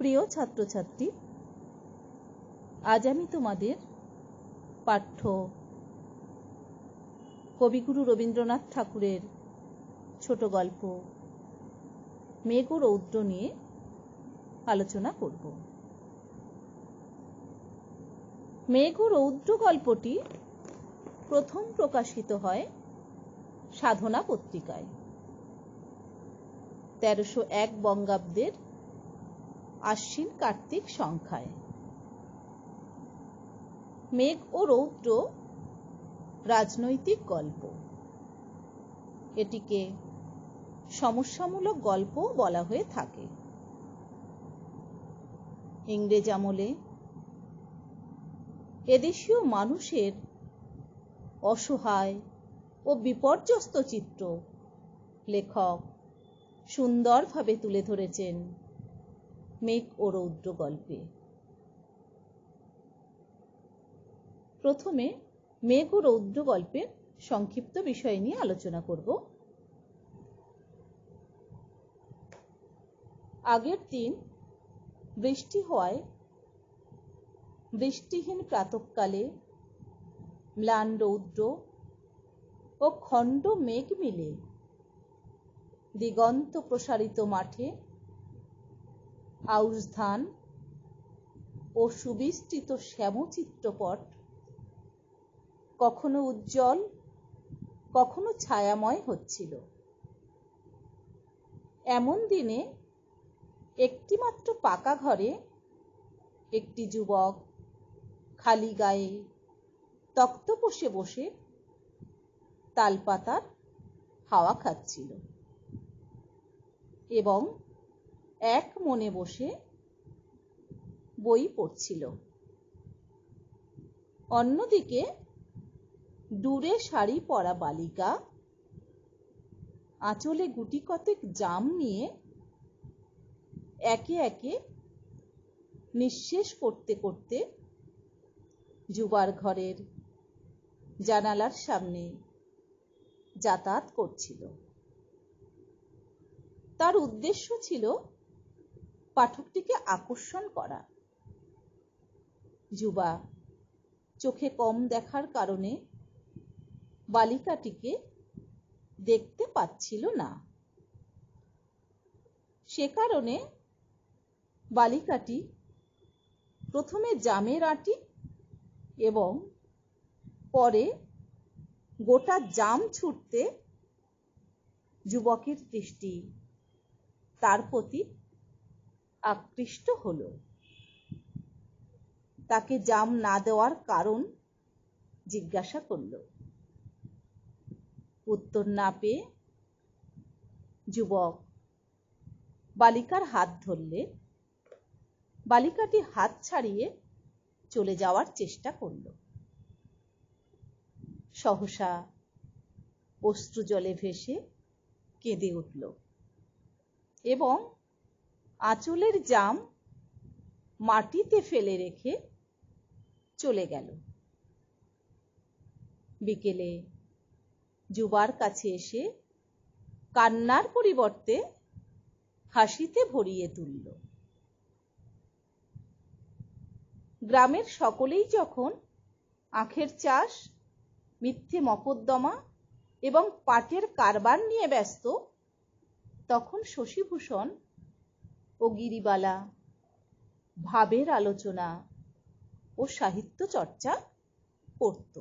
প্রিয় ছাত্রছাত্রী, আজ আমি তোমাদের পাঠ্য কবিগুরু রবীন্দ্রনাথ ঠাকুরের ছোট গল্প মেঘ ও রৌদ্র নিয়ে আলোচনা করব। মেঘ ও রৌদ্র গল্পটি প্রথম প্রকাশিত হয় সাধনা পত্রিকায় 1301 বঙ্গাব্দের আশ্বিন কার্তিক সংখ্যায়। মেঘ ও রৌদ্র রাজনৈতিক গল্প। এটিকে সমস্যামূলক গল্প বলা হয়ে থাকে। ইংরেজ আমলে এদেশীয় মানুষের অসহায় ও বিপর্যস্ত চিত্র লেখক সুন্দরভাবে তুলে ধরেছেন মেঘ ও রৌদ্র গল্পে। প্রথমে মেঘ ও রৌদ্র গল্পের সংক্ষিপ্ত বিষয় নিয়ে আলোচনা করব। আগের দিন বৃষ্টি হওয়ায় বৃষ্টিহীন প্রাতঃকালে ম্লান রৌদ্র ও খণ্ড মেঘ মিলে দিগন্ত প্রসারিত মাঠে আউশ ধান ও সুবিস্তৃত শ্যামচিত্রপট কখনো উজ্জ্বল কখনো ছায়াময় হচ্ছিল। এমন দিনে একটিমাত্র পাকা ঘরে একটি যুবক খালি গায়ে তক্তপোষে বসে তালপাতার হাওয়া খাচ্ছিল এবং এক মনে বসে বই পড়ছিল। অন্যদিকে দূরে শাড়ি পরা বালিকা আঁচলে গুটি কতেক জাম নিয়ে একে একে নিঃশেষ করতে করতে যুবার ঘরের জানালার সামনে যাতায়াত করছিল। তার উদ্দেশ্য ছিল পাঠকটিকে আকর্ষণ করা। যুবা চোখে কম দেখার কারণে বালিকাটিকে দেখতে পাচ্ছিল না। সে কারণে বালিকাটি প্রথমে জামের আঁটি এবং পরে গোটা জাম ছুঁড়তে যুবকের দৃষ্টি তার প্রতি আকৃষ্ট হলো। তাকে জাম না দেওয়ার কারণ জিজ্ঞাসা করল। উত্তর না পেয়ে যুবক বালিকার হাত ধরলে বালিকাটি হাত ছাড়িয়ে চলে যাওয়ার চেষ্টা করল। সহসা অশ্রু জলে ভেসে কেঁদে উঠল এবং আঁচলের জাম মাটিতে ফেলে রেখে চলে গেল। বিকেলে যুবার কাছে এসে কান্নার পরিবর্তে হাসিতে ভরিয়ে তুলল। গ্রামের সকলেই যখন আখের চাষ, মিথ্যে মকদ্দমা এবং পাটের কারবার নিয়ে ব্যস্ত, তখন শশীভূষণ ও গিরিবালা ভাবের আলোচনা ও সাহিত্য চর্চা করত।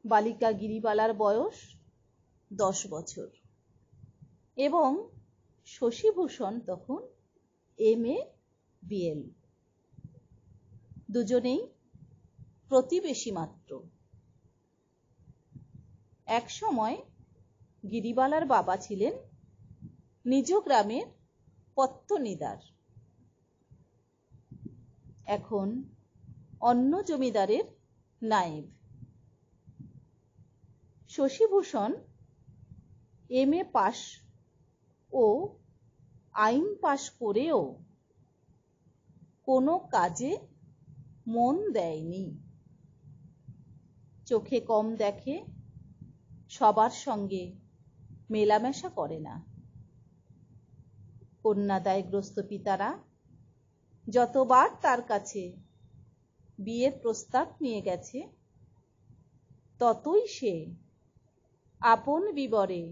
বালিকা গিরিবালার বয়স 10 বছর এবং শশীভূষণ তখন MA BL, দুজনেই প্রতিবেশী মাত্র। এক সময় গিরিবালার বাবা ছিলেন নিজ গ্রামের পত্তনিদার, এখন অন্য জমিদারের নায়েব। শশীভূষণ MA পাশ ও আইন পাশ করেও কোনো কাজে মন দেয়নি। চোখে কম দেখে, সবার সঙ্গে মেলামেশা করে না। কন্যাদায়গ্রস্ত পিতারা যতবার তার কাছে বিয়ের প্রস্তাব নিয়ে গেছে, ততই সে আপন বিবরে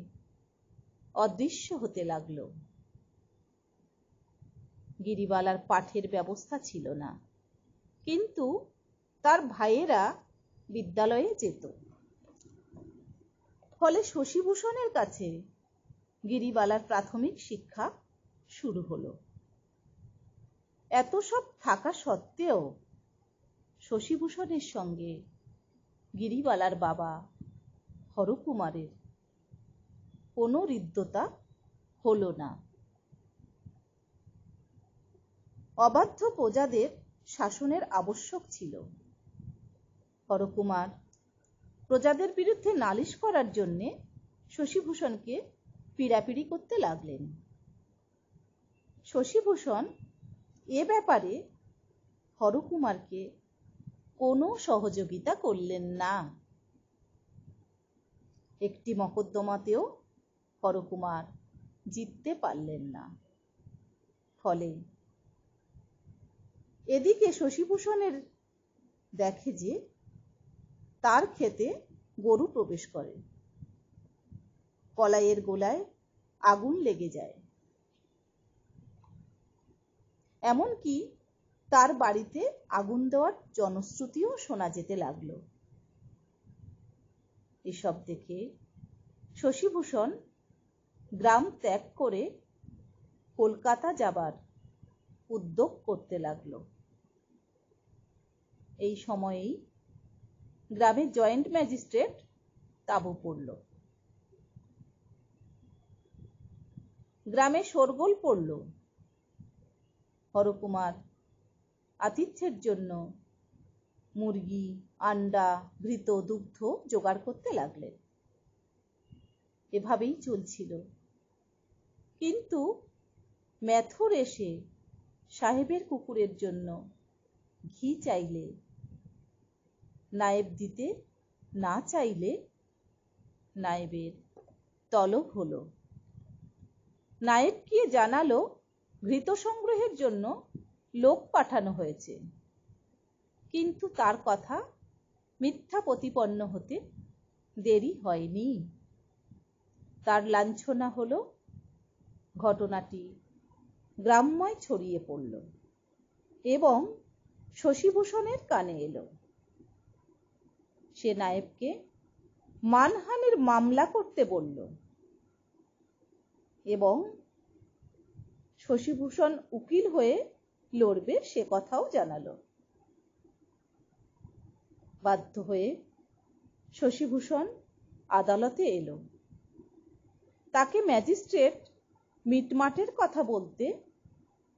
অদৃশ্য হতে লাগল। গিরিবালার পাঠের ব্যবস্থা ছিল না, কিন্তু তার ভাইয়েরা বিদ্যালয়ে যেত। ফলে শশীভূষণের কাছে গিরিবালার প্রাথমিক শিক্ষা শুরু হলো। এত সব থাকা সত্ত্বেও শশীভূষণের সঙ্গে গিরিবালার বাবা হরকুমারের কোনো হৃদ্যতা হলো না। অবাধ্য প্রজাদের শাসনের আবশ্যক ছিল। হরকুমার প্রজাদের বিরুদ্ধে নালিশ করার জন্যে শশীভূষণকে পীড়াপিড়ি করতে লাগলেন। শশীভূষণ এ ব্যাপারে হরকুমারকে কোনো সহযোগিতা করলেন না। একটি মকদ্দমাতেও হরকুমার জিততে পারলেন না। ফলে এদিকে শশীভূষণের দেখে যে তার ক্ষেতে গরু প্রবেশ করে, কলাইয়ের গোলায় আগুন লেগে যায়, এমনকি তার বাড়িতে আগুন দেওয়ার জনশ্রুতিও শোনা যেতে লাগলো। এসব দেখে শশীভূষণ গ্রাম ত্যাগ করে কলকাতা যাবার উদ্যোগ করতে লাগলো। এই সময়েই গ্রামের জয়েন্ট ম্যাজিস্ট্রেট তাঁবু পড়ল। গ্রামে শোরগোল পড়ল। হরকুমার আতিথ্যের জন্য মুরগি, আন্ডা, ঘৃত, দুগ্ধ জোগাড় করতে লাগলেন। এভাবেই চলছিল। কিন্তু মেথর এসে সাহেবের কুকুরের জন্য ঘি চাইলে, নায়েব দিতে না চাইলে নায়েবের তলব হলো। নায়েব গিয়ে জানালো ঘৃত সংগ্রহের জন্য লোক পাঠানো হয়েছে, কিন্তু তার কথা মিথ্যা প্রতিপন্ন হতে দেরি হয়নি। তার লাঞ্ছনা হলো। ঘটনাটি গ্রামময় ছড়িয়ে পড়ল এবং শশীভূষণের কানে এলো। সে নায়েবকে মানহানির মামলা করতে বলল এবং শশীভূষণ উকিল হয়ে লড়বে সে কথাও জানালো। বাধ্য হয়ে শশীভূষণ আদালতে এলো। তাকে ম্যাজিস্ট্রেট মিটমাটের কথা বলতে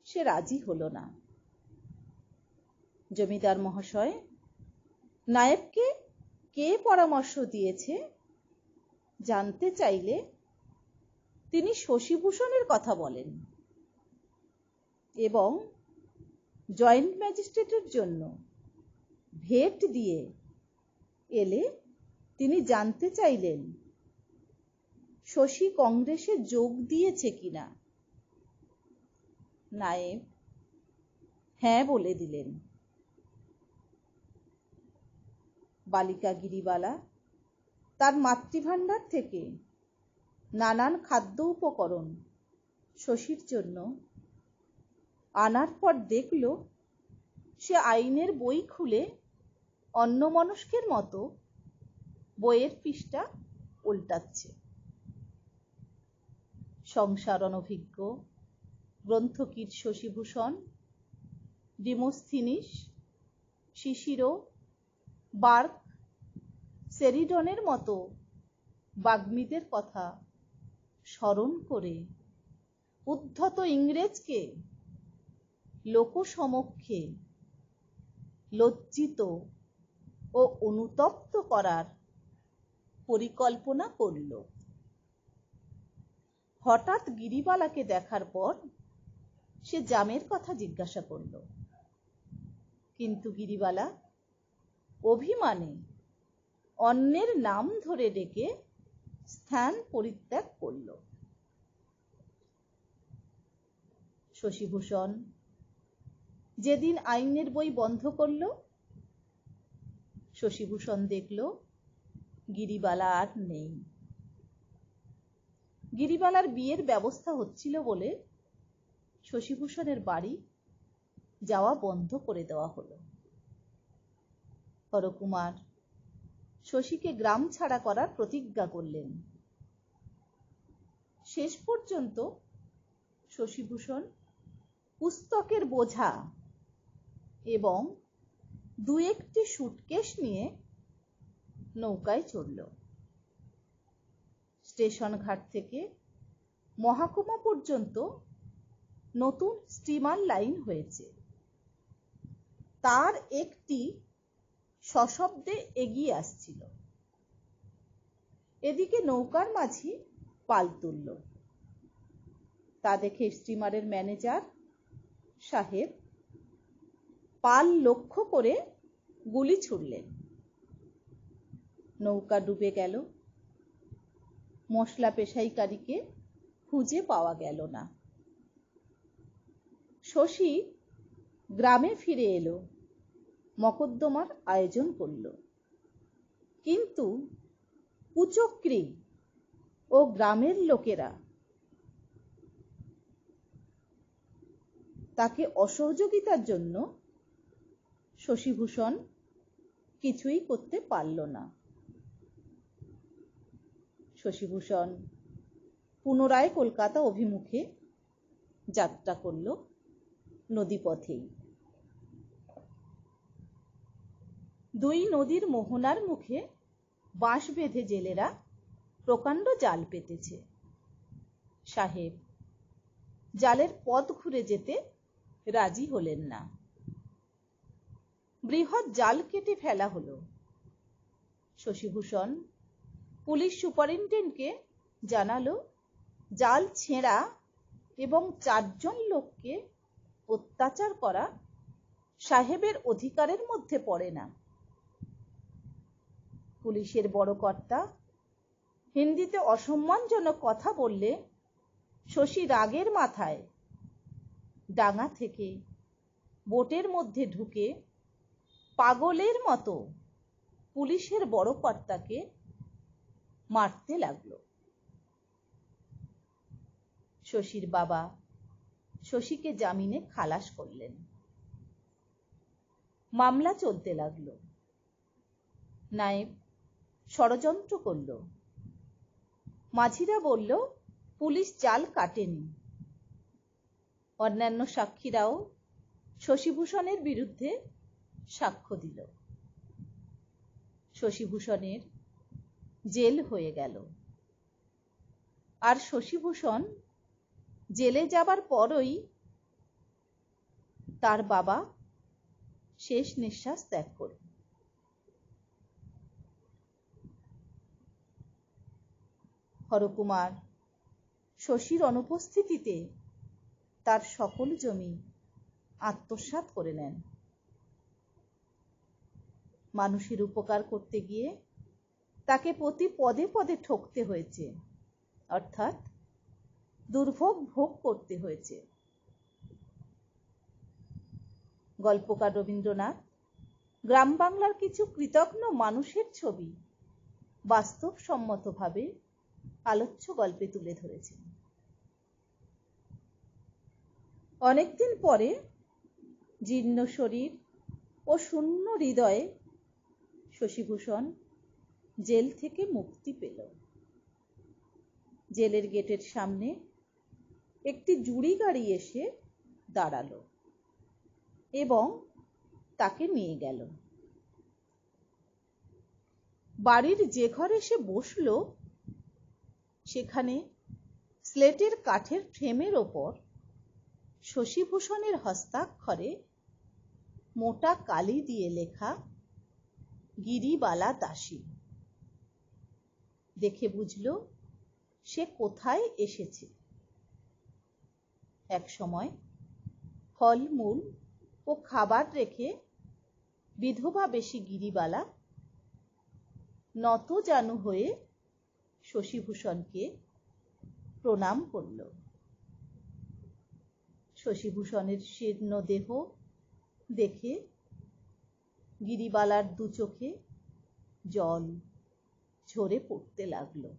সে রাজি হলো না। জমিদার মহাশয় নায়েবকে কে পরামর্শ দিয়েছে জানতে চাইলে তিনি শশীভূষণের কথা বলেন এবং জয়েন্ট ম্যাজিস্ট্রেটের জন্য ভেট দিয়ে এলে তিনি জানতে চাইলেন শশী কংগ্রেসে যোগ দিয়েছে কিনা। নায়েব হ্যাঁ বলে দিলেন। বালিকা গিরিবালা তার মাতৃভাণ্ডার থেকে নানান খাদ্য উপকরণ শশীর জন্য আনার পর দেখল সে আইনের বই খুলে অন্যমনস্কের মতো বইয়ের পৃষ্ঠা উল্টাচ্ছে। সংসার অনভিজ্ঞ গ্রন্থকিট শশীভূষণ ডিমোস্থিনিস, সিসিরো, বার্ক, সেরিডনের মতো বাগ্মীদের কথা স্মরণ করে উদ্ধত ইংরেজকে লোকসমক্ষে লজ্জিত ও অনুতপ্ত করার পরিকল্পনা করল। হঠাৎ গিরিবালাকে দেখার পর সে জামের কথা জিজ্ঞাসা করল, কিন্তু গিরিবালা অভিমানে অন্যের নাম ধরে ডেকে স্থান পরিত্যাগ করল। শশীভূষণ যেদিন আইনের বই বন্ধ করল, শশীভূষণ দেখল গিরিবালা আর নেই। গিরিবালার বিয়ের ব্যবস্থা হচ্ছিল বলে শশীভূষণের বাড়ি যাওয়া বন্ধ করে দেওয়া হলো। হরকুমার শশীকে গ্রাম ছাড়া করার প্রতিজ্ঞা করলেন। শেষ পর্যন্ত শশীভূষণ পুস্তকের বোঝা এবং দু একটি সুটকেস নিয়ে নৌকায় চড়ল। স্টেশন ঘাট থেকে মহাকুমা পর্যন্ত নতুন স্টিমার লাইন হয়েছে। তার একটি সশব্দে এগিয়ে আসছিল। এদিকে নৌকার মাঝি পাল তুলল। তা দেখে স্টিমারের ম্যানেজার সাহেব পাল লক্ষ্য করে গুলি ছুড়লেন। নৌকা ডুবে গেল। মশলা পেশাইকারীকে খুঁজে পাওয়া গেল না। শশী গ্রামে ফিরে এলো, মকদ্দমার আয়োজন করল। কিন্তু কুচক্রী ও গ্রামের লোকেরা তাকে অসহযোগিতার জন্য শশীভূষণ কিছুই করতে পারল না। শশীভূষণ পুনরায় কলকাতা অভিমুখে যাত্রা করল নদীপথেই। দুই নদীর মোহনার মুখে বাঁশ বেঁধে জেলেরা প্রকাণ্ড জাল পেতেছে। সাহেব জালের পথ ঘুরে যেতে রাজি হলেন না। বৃহৎ জাল কেটে ফেলা হলো। শশীভূষণ পুলিশ সুপারিনটেন্ডেন্টকে জানালো জাল ছেঁড়া এবং 4 জন লোককে অত্যাচার করা সাহেবের অধিকারের মধ্যে পড়ে না। পুলিশের বড় কর্তা হিন্দিতে অসম্মানজনক কথা বললে শশী রাগের মাথায় ডাঙা থেকে বোটের মধ্যে ঢুকে পাগলের মতো পুলিশের বড় কর্তাকে মারতে লাগলো। শশীর বাবা শশীকে জামিনে খালাস করলেন। মামলা চলতে লাগলো। নায়েব ষড়যন্ত্র করল। মাঝিরা বলল পুলিশ জাল কাটেনি। অন্যান্য সাক্ষীরাও শশীভূষণের বিরুদ্ধে সাক্ষ্য দিল। শশীভূষণের জেল হয়ে গেল। আর শশীভূষণ জেলে যাবার পরই তার বাবা শেষ নিঃশ্বাস ত্যাগ করল। হরকুমার শশীর অনুপস্থিতিতে তার সকল জমি আত্মসাৎ করে নেন। মানুষের উপকার করতে গিয়ে তাকে প্রতি পদে পদে ঠকতে হয়েছে, অর্থাৎ দুর্ভোগ ভোগ করতে হয়েছে। গল্পকার রবীন্দ্রনাথ গ্রাম বাংলার কিছু কৃতজ্ঞ মানুষের ছবি বাস্তবসম্মতভাবে আলোচ্য গল্পে তুলে ধরেছেন। অনেকদিন পরে জীর্ণ শরীর ও শূন্য হৃদয়ে শশীভূষণ জেল থেকে মুক্তি পেল। জেলের গেটের সামনে একটি জুড়ি গাড়ি এসে দাঁড়ালো এবং তাকে নিয়ে গেল। বাড়ির যে ঘরে সে বসল সেখানে স্লেটের কাঠের ফ্রেমের ওপর শশীভূষণের হস্তাক্ষরে মোটা কালি দিয়ে লেখা গিরিবালা দাসী। দেখে বুঝল সে কোথায় এসেছে। এক সময় ফলমূল ও খাবার রেখে বিধবা বেশি গিরিবালা নত জানু হয়ে শশীভূষণকে প্রণাম করল। শশীভূষণের শীর্ণ দেহ দেখে গিরিবালার দু চোখে জল ঝরে পড়তে লাগলো।